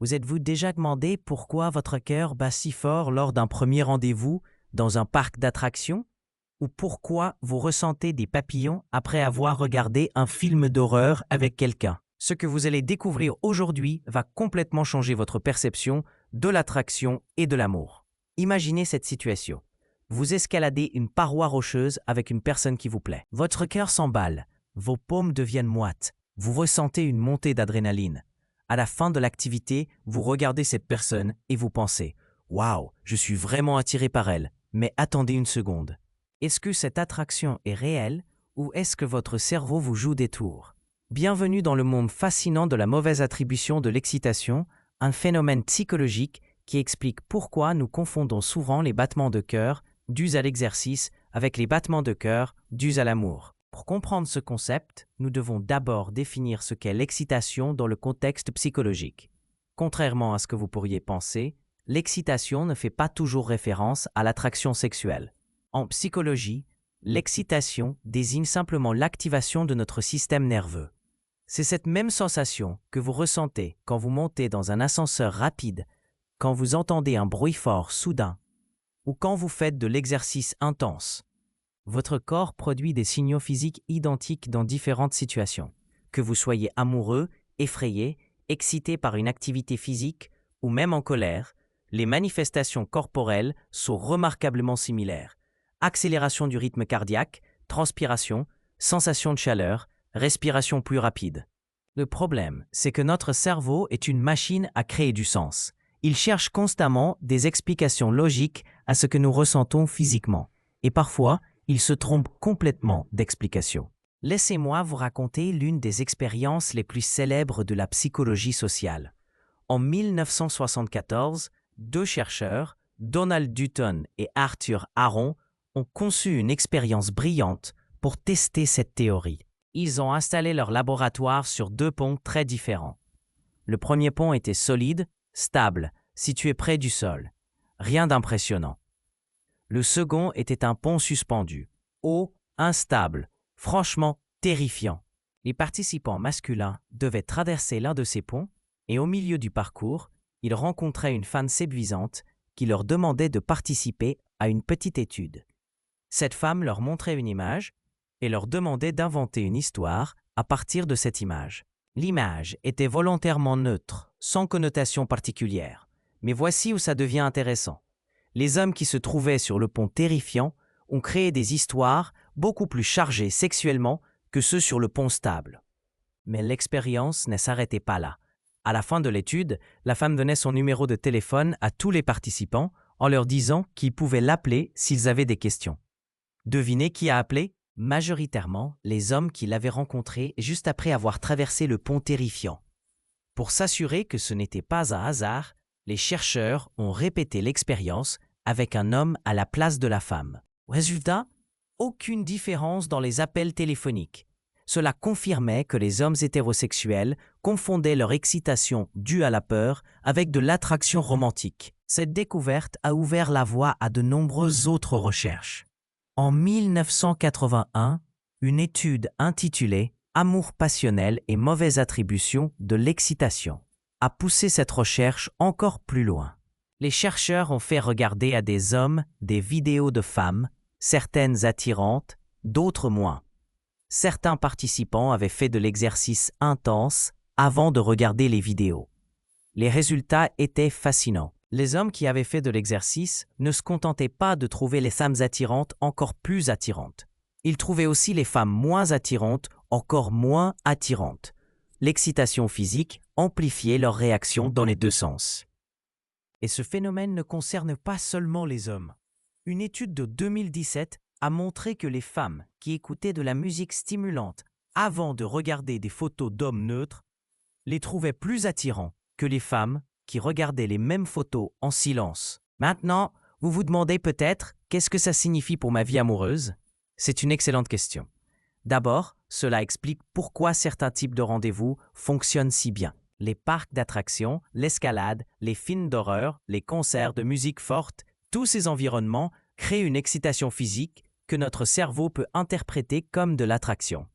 Vous êtes-vous déjà demandé pourquoi votre cœur bat si fort lors d'un premier rendez-vous dans un parc d'attractions? Ou pourquoi vous ressentez des papillons après avoir regardé un film d'horreur avec quelqu'un? Ce que vous allez découvrir aujourd'hui va complètement changer votre perception de l'attraction et de l'amour. Imaginez cette situation. Vous escaladez une paroi rocheuse avec une personne qui vous plaît. Votre cœur s'emballe, vos paumes deviennent moites, vous ressentez une montée d'adrénaline. À la fin de l'activité, vous regardez cette personne et vous pensez « Waouh, je suis vraiment attiré par elle, mais attendez une seconde. Est-ce que cette attraction est réelle ou est-ce que votre cerveau vous joue des tours? » Bienvenue dans le monde fascinant de la mauvaise attribution de l'excitation, un phénomène psychologique qui explique pourquoi nous confondons souvent les battements de cœur dus à l'exercice avec les battements de cœur dus à l'amour. Pour comprendre ce concept, nous devons d'abord définir ce qu'est l'excitation dans le contexte psychologique. Contrairement à ce que vous pourriez penser, l'excitation ne fait pas toujours référence à l'attraction sexuelle. En psychologie, l'excitation désigne simplement l'activation de notre système nerveux. C'est cette même sensation que vous ressentez quand vous montez dans un ascenseur rapide, quand vous entendez un bruit fort soudain, ou quand vous faites de l'exercice intense. Votre corps produit des signaux physiques identiques dans différentes situations. Que vous soyez amoureux, effrayé, excité par une activité physique ou même en colère, les manifestations corporelles sont remarquablement similaires. Accélération du rythme cardiaque, transpiration, sensation de chaleur, respiration plus rapide. Le problème, c'est que notre cerveau est une machine à créer du sens. Il cherche constamment des explications logiques à ce que nous ressentons physiquement. Et parfois, il se trompe complètement d'explication. Laissez-moi vous raconter l'une des expériences les plus célèbres de la psychologie sociale. En 1974, deux chercheurs, Donald Dutton et Arthur Aron, ont conçu une expérience brillante pour tester cette théorie. Ils ont installé leur laboratoire sur deux ponts très différents. Le premier pont était solide, stable, situé près du sol. Rien d'impressionnant. Le second était un pont suspendu, haut, instable, franchement terrifiant. Les participants masculins devaient traverser l'un de ces ponts et au milieu du parcours, ils rencontraient une femme séduisante qui leur demandait de participer à une petite étude. Cette femme leur montrait une image et leur demandait d'inventer une histoire à partir de cette image. L'image était volontairement neutre, sans connotation particulière. Mais voici où ça devient intéressant. Les hommes qui se trouvaient sur le pont terrifiant ont créé des histoires beaucoup plus chargées sexuellement que ceux sur le pont stable. Mais l'expérience ne s'arrêtait pas là. À la fin de l'étude, la femme donnait son numéro de téléphone à tous les participants en leur disant qu'ils pouvaient l'appeler s'ils avaient des questions. Devinez qui a appelé? Majoritairement les hommes qui l'avaient rencontré juste après avoir traversé le pont terrifiant. Pour s'assurer que ce n'était pas un hasard, les chercheurs ont répété l'expérience avec un homme à la place de la femme. Résultat, aucune différence dans les appels téléphoniques. Cela confirmait que les hommes hétérosexuels confondaient leur excitation due à la peur avec de l'attraction romantique. Cette découverte a ouvert la voie à de nombreuses autres recherches. En 1981, une étude intitulée « Amour passionnel et mauvaise attribution de l'excitation » a poussé cette recherche encore plus loin. Les chercheurs ont fait regarder à des hommes des vidéos de femmes, certaines attirantes, d'autres moins. Certains participants avaient fait de l'exercice intense avant de regarder les vidéos. Les résultats étaient fascinants. Les hommes qui avaient fait de l'exercice ne se contentaient pas de trouver les femmes attirantes encore plus attirantes. Ils trouvaient aussi les femmes moins attirantes encore moins attirantes. L'excitation physique amplifiait leur réaction dans les deux sens. Et ce phénomène ne concerne pas seulement les hommes. Une étude de 2017 a montré que les femmes qui écoutaient de la musique stimulante avant de regarder des photos d'hommes neutres les trouvaient plus attirants que les femmes qui regardaient les mêmes photos en silence. Maintenant, vous vous demandez peut-être qu'est-ce que ça signifie pour ma vie amoureuse? C'est une excellente question. D'abord, cela explique pourquoi certains types de rendez-vous fonctionnent si bien. Les parcs d'attractions, l'escalade, les films d'horreur, les concerts de musique forte, tous ces environnements créent une excitation physique que notre cerveau peut interpréter comme de l'attraction.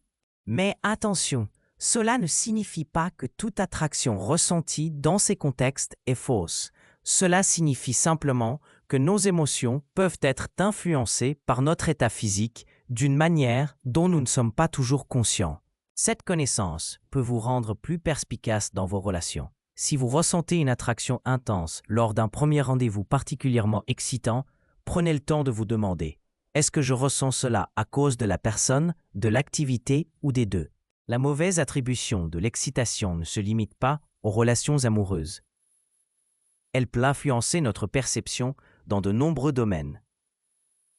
Mais attention, Cela ne signifie pas que toute attraction ressentie dans ces contextes est fausse. Cela signifie simplement que nos émotions peuvent être influencées par notre état physique d'une manière dont nous ne sommes pas toujours conscients. Cette connaissance peut vous rendre plus perspicace dans vos relations. Si vous ressentez une attraction intense lors d'un premier rendez-vous particulièrement excitant, prenez le temps de vous demander: est-ce que je ressens cela à cause de la personne, de l'activité ou des deux? La mauvaise attribution de l'excitation ne se limite pas aux relations amoureuses. Elle peut influencer notre perception dans de nombreux domaines.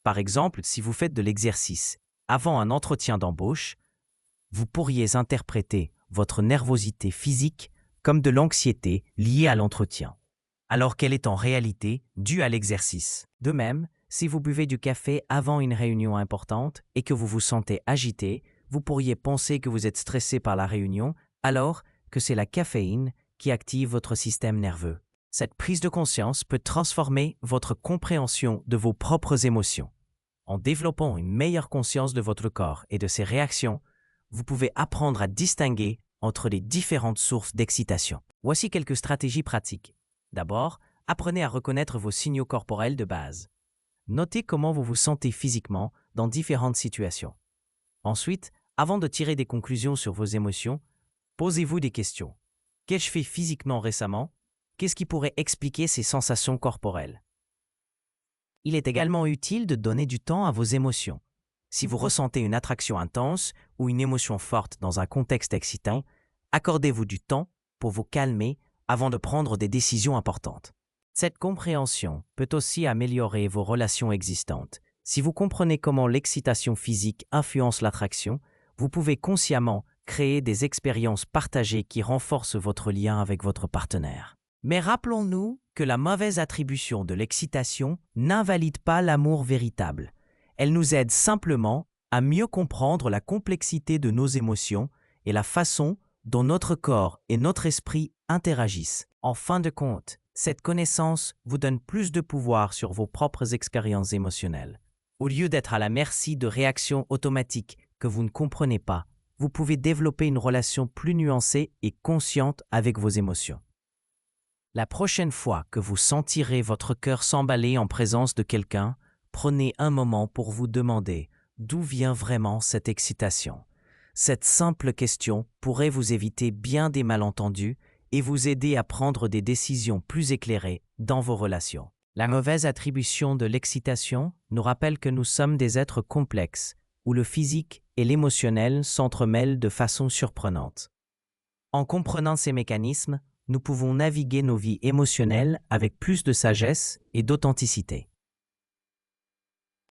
Par exemple, si vous faites de l'exercice avant un entretien d'embauche, vous pourriez interpréter votre nervosité physique comme de l'anxiété liée à l'entretien, alors qu'elle est en réalité due à l'exercice. De même, si vous buvez du café avant une réunion importante et que vous vous sentez agité, vous pourriez penser que vous êtes stressé par la réunion, alors que c'est la caféine qui active votre système nerveux. Cette prise de conscience peut transformer votre compréhension de vos propres émotions. En développant une meilleure conscience de votre corps et de ses réactions, vous pouvez apprendre à distinguer entre les différentes sources d'excitation. Voici quelques stratégies pratiques. D'abord, apprenez à reconnaître vos signaux corporels de base. Notez comment vous vous sentez physiquement dans différentes situations. Ensuite, avant de tirer des conclusions sur vos émotions, posez-vous des questions. Qu'ai-je fait physiquement récemment? Qu'est-ce qui pourrait expliquer ces sensations corporelles? Il est également utile de donner du temps à vos émotions. Si vous ressentez une attraction intense ou une émotion forte dans un contexte excitant, accordez-vous du temps pour vous calmer avant de prendre des décisions importantes. Cette compréhension peut aussi améliorer vos relations existantes. Si vous comprenez comment l'excitation physique influence l'attraction, vous pouvez consciemment créer des expériences partagées qui renforcent votre lien avec votre partenaire. Mais rappelons-nous que la mauvaise attribution de l'excitation n'invalide pas l'amour véritable. Elle nous aide simplement à mieux comprendre la complexité de nos émotions et la façon dont notre corps et notre esprit interagissent. En fin de compte, cette connaissance vous donne plus de pouvoir sur vos propres expériences émotionnelles. Au lieu d'être à la merci de réactions automatiques que vous ne comprenez pas, vous pouvez développer une relation plus nuancée et consciente avec vos émotions. La prochaine fois que vous sentirez votre cœur s'emballer en présence de quelqu'un, prenez un moment pour vous demander d'où vient vraiment cette excitation. Cette simple question pourrait vous éviter bien des malentendus et vous aider à prendre des décisions plus éclairées dans vos relations. La mauvaise attribution de l'excitation nous rappelle que nous sommes des êtres complexes, où le physique et l'émotionnel s'entremêlent de façon surprenante. En comprenant ces mécanismes, nous pouvons naviguer nos vies émotionnelles avec plus de sagesse et d'authenticité.